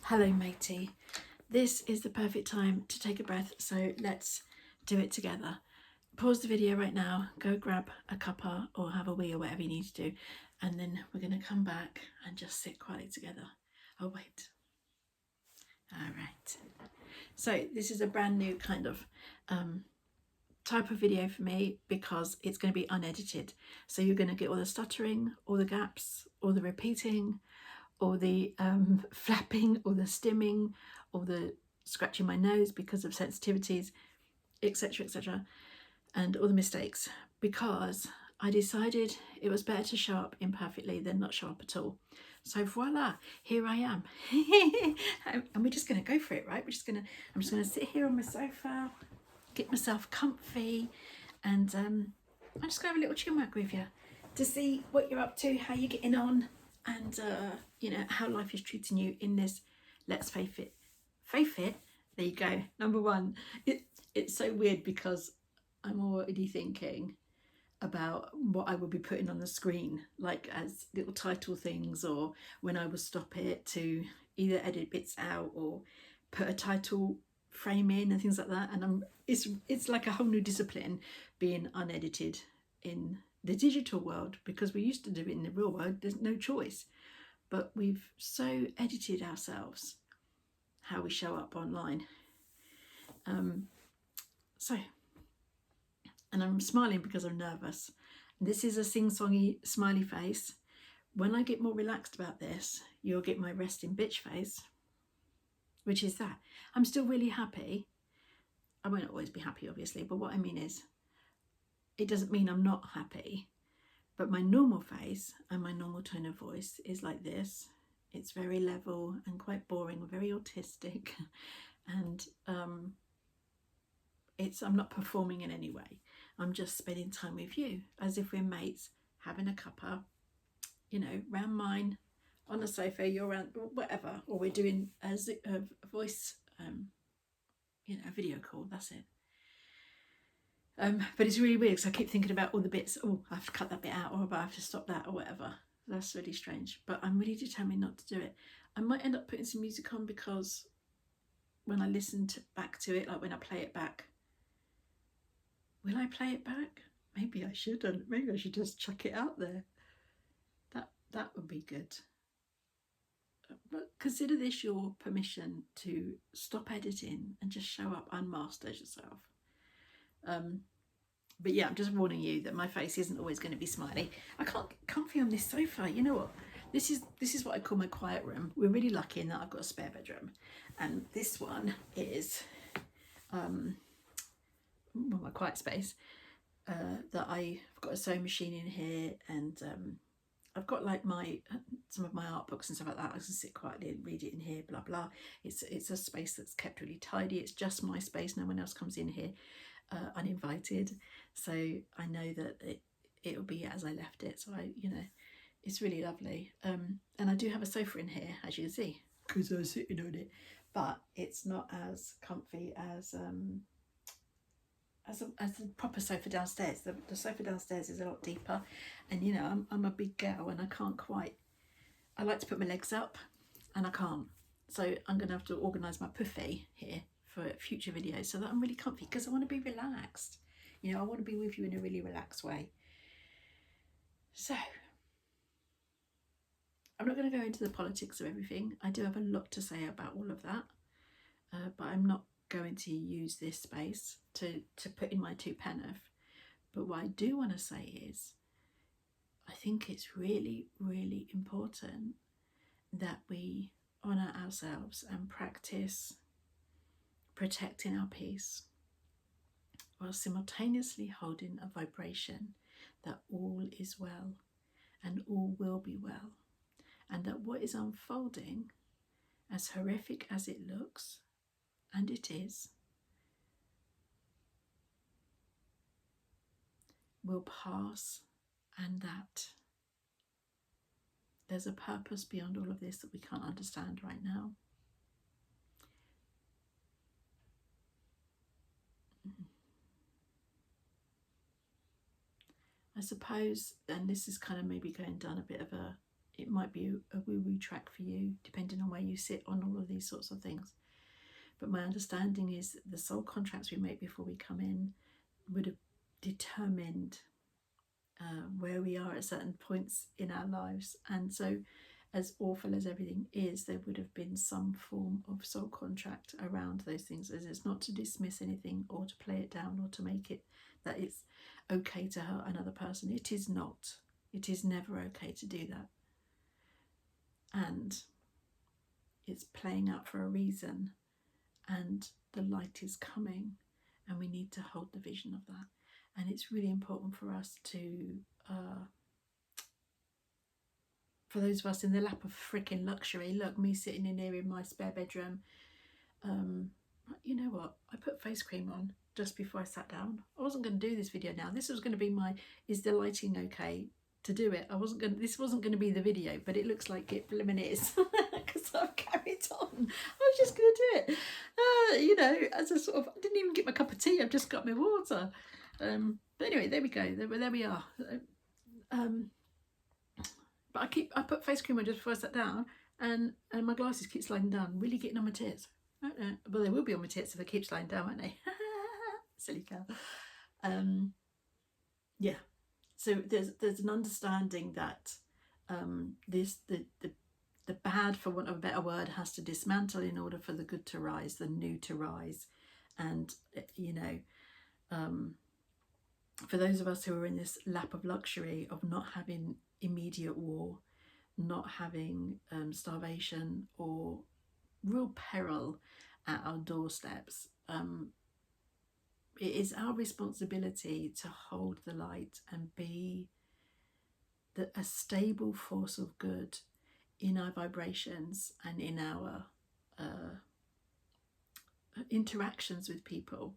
Hello matey, this is the perfect time to take a breath, so let's do it together. Pause the video right now, go grab a cuppa or have a wee or whatever you need to do, and then we're going to come back and just sit quietly together. Oh wait, all right, so this is a brand new kind of type of video for me because it's going to be unedited, so you're going to get all the stuttering, all the gaps, all the repeating, or the flapping, or the stimming, or the scratching my nose because of sensitivities, etc., etc., and all the mistakes, because I decided it was better to show up imperfectly than not show up at all. So voila, here I am. And we're just going to go for it, right? I'm just going to sit here on my sofa, get myself comfy, and I'm just going to have a little chill wag with you to see what you're up to, how you're getting on, and you know, how life is treating you in this, let's face it, there you go, number one. It's so weird because I'm already thinking about what I will be putting on the screen, like as little title things, or when I will stop it to either edit bits out or put a title frame in and things like that. And it's like a whole new discipline being unedited in the digital world, because we used to do it in the real world. There's no choice, but we've so edited ourselves how we show up online. So, and I'm smiling because I'm nervous. This is a sing-songy smiley face. When I get more relaxed about this, you'll get my resting bitch face, which is that I'm still really happy. I won't always be happy, obviously, but what I mean is, it doesn't mean I'm not happy. But my normal face and my normal tone of voice is like this. It's very level and quite boring, very autistic, and I'm not performing in any way. I'm just spending time with you as if we're mates, having a cuppa, you know, round mine on the sofa, you're around, whatever, or we're doing a voice, you know, a video call. That's it. But it's really weird because I keep thinking about all the bits. Oh, I have to cut that bit out, or I have to stop that, or whatever. That's really strange. But I'm really determined not to do it. I might end up putting some music on because when I listen back to it, like when I play it back, will I play it back? Maybe I shouldn't. Maybe I should just chuck it out there. That would be good. But consider this your permission to stop editing and just show up unmasked as yourself. But yeah, I'm just warning you that my face isn't always going to be smiley. I can't get comfy on this sofa. You know what? This is what I call my quiet room. We're really lucky in that I've got a spare bedroom, and this one is well, my quiet space. That I've got a sewing machine in here, and I've got like some of my art books and stuff like that. I can sit quietly and read it in here, blah blah. It's a space that's kept really tidy. It's just my space. No one else comes in here uninvited, so I know that it'll be as I left it. So you know, it's really lovely. And I do have a sofa in here, as you can see, because I was sitting on it, but it's not as comfy as the proper sofa downstairs. The sofa downstairs is a lot deeper, and you know, I'm a big girl and I can't quite. I like to put my legs up, and I can't. So I'm going to have to organise my puffy here for future videos so that I'm really comfy, because I want to be relaxed. You know, I want to be with you in a really relaxed way. So I'm not going to go into the politics of everything. I do have a lot to say about all of that, but I'm not going to use this space to put in my two penneth. But what I do want to say is, I think it's really, really important that we honour ourselves and practice protecting our peace while simultaneously holding a vibration that all is well and all will be well, and that what is unfolding, as horrific as it looks, and it is, will pass, and that there's a purpose beyond all of this that we can't understand right now. I suppose, and this is kind of maybe going down a bit of a it might be a woo-woo track for you, depending on where you sit on all of these sorts of things. But my understanding is the soul contracts we make before we come in would have determined where we are at certain points in our lives. And so, as awful as everything is, there would have been some form of soul contract around those things. As it's not to dismiss anything or to play it down or to make it that it's okay to hurt another person. It is not. It is never okay to do that. And it's playing out for a reason, and the light is coming, and we need to hold the vision of that. And it's really important for us to for those of us in the lap of freaking luxury. Look, me sitting in here in my spare bedroom. You know what? I put face cream on just before I sat down. I wasn't going to do this video now. This was going to be my, is the lighting okay to do it? This wasn't going to be the video, but it looks like it blimmin' is because I've carried on. I was just going to do it. You know, as a sort of, I didn't even get my cup of tea. I've just got my water. But anyway, there we go. There we are. But I put face cream on just before I sat down, and my glasses keep sliding down, really getting on my tits. I don't know. Well, they will be on my tits if they keep sliding down, won't they? Silly cow. Yeah. So there's an understanding that the bad, for want of a better word, has to dismantle in order for the good to rise, the new to rise. And you know, for those of us who are in this lap of luxury of not having immediate war, not having starvation or real peril at our doorsteps, it is our responsibility to hold the light and be a stable force of good in our vibrations and in our interactions with people,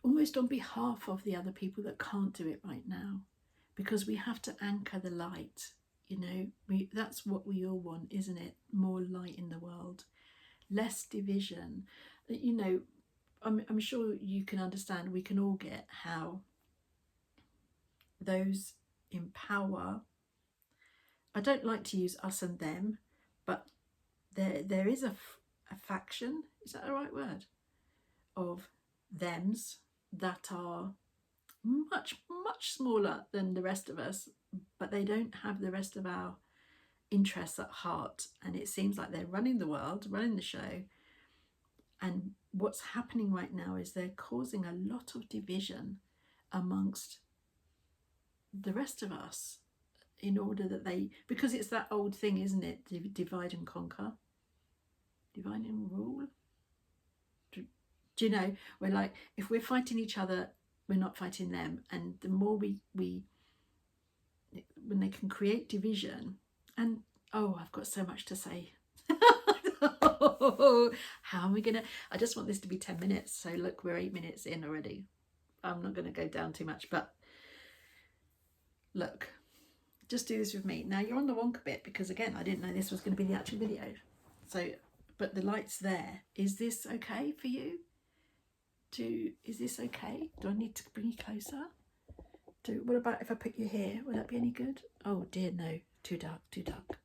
almost on behalf of the other people that can't do it right now, because we have to anchor the light. You know, that's what we all want, isn't it? More light in the world, less division. You know, I'm sure you can understand, we can all get how those in power, I don't like to use us and them, but there is a faction, is that the right word, of thems that are much smaller than the rest of us, but they don't have the rest of our interests at heart, and it seems like they're running the world, running the show. And what's happening right now is they're causing a lot of division amongst the rest of us, in order that because it's that old thing, isn't it? Divide and conquer, divide and rule. Do you know, we're like, if we're fighting each other, we're not fighting them. And the more we when they can create division, and oh, I've got so much to say. How am we gonna, I just want this to be 10 minutes. So look, we're 8 minutes in already. I'm not going to go down too much, but look, just do this with me. Now you're on the wonka bit, because again, I didn't know this was going to be the actual video. So, but the light's there. Is this okay for you? Is this okay? Do I need to bring you closer? What about if I put you here? Would that be any good? Oh dear, no. Too dark, too dark.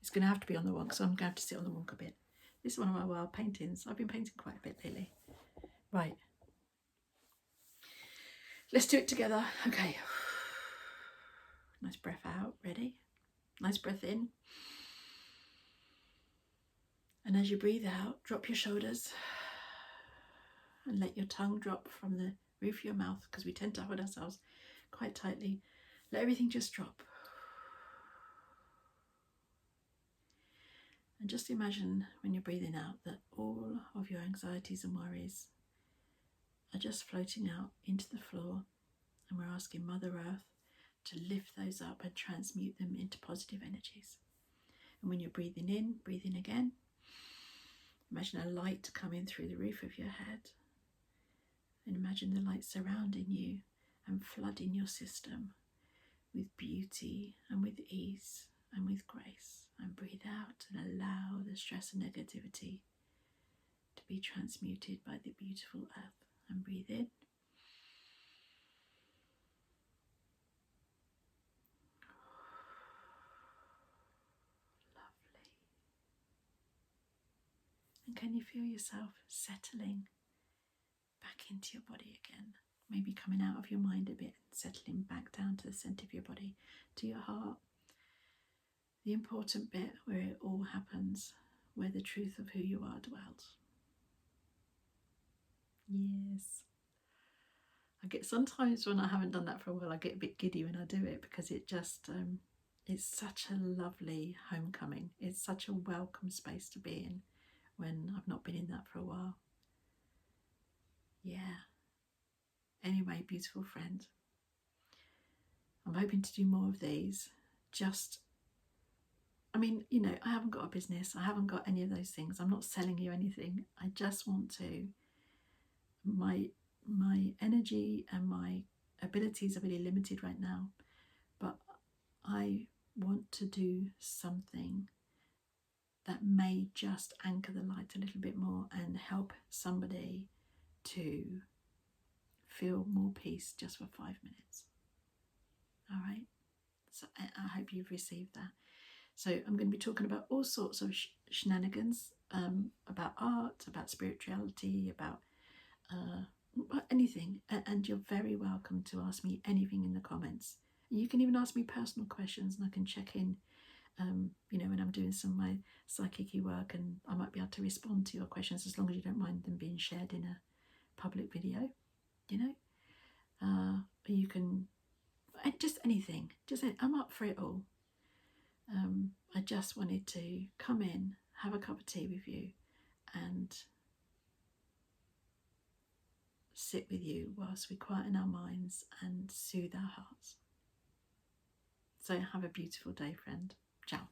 It's going to have to be on the wonka, so I'm going to have to sit on the wonka bit. This is one of my wild paintings. I've been painting quite a bit lately. Right. Let's do it together. Okay. Nice breath out. Ready? Nice breath in. And as you breathe out, drop your shoulders and let your tongue drop from the roof of your mouth, because we tend to hold ourselves quite tightly. Let everything just drop. And just imagine when you're breathing out that all of your anxieties and worries are just floating out into the floor, and we're asking Mother Earth to lift those up and transmute them into positive energies. And when you're breathing in, breathe in again. Imagine a light coming through the roof of your head, and imagine the light surrounding you and flooding your system with beauty and with ease and with grace. And breathe out and allow the stress and negativity to be transmuted by the beautiful earth. And breathe in. can you feel yourself settling back into your body again? Maybe coming out of your mind a bit and settling back down to the centre of your body, to your heart. The important bit where it all happens, where the truth of who you are dwells. Yes. I get sometimes when I haven't done that for a while, I get a bit giddy when I do it, because it just it's such a lovely homecoming. It's such a welcome space to be in when I've not been in that for a while. Yeah. Anyway, beautiful friend, I'm hoping to do more of these. I mean, you know, I haven't got a business. I haven't got any of those things. I'm not selling you anything. I just want to, my energy and my abilities are really limited right now, but I want to do something that may just anchor the light a little bit more and help somebody to feel more peace just for 5 minutes. All right. So I hope you've received that. So I'm going to be talking about all sorts of shenanigans, about art, about spirituality, about anything. And you're very welcome to ask me anything in the comments. You can even ask me personal questions, and I can check in, you know, when I'm doing some of my psychic work, and I might be able to respond to your questions, as long as you don't mind them being shared in a public video, you know. You can, just anything. I'm up for it all. I just wanted to come in, have a cup of tea with you, and sit with you whilst we quieten our minds and soothe our hearts. So have a beautiful day, friend. Ciao.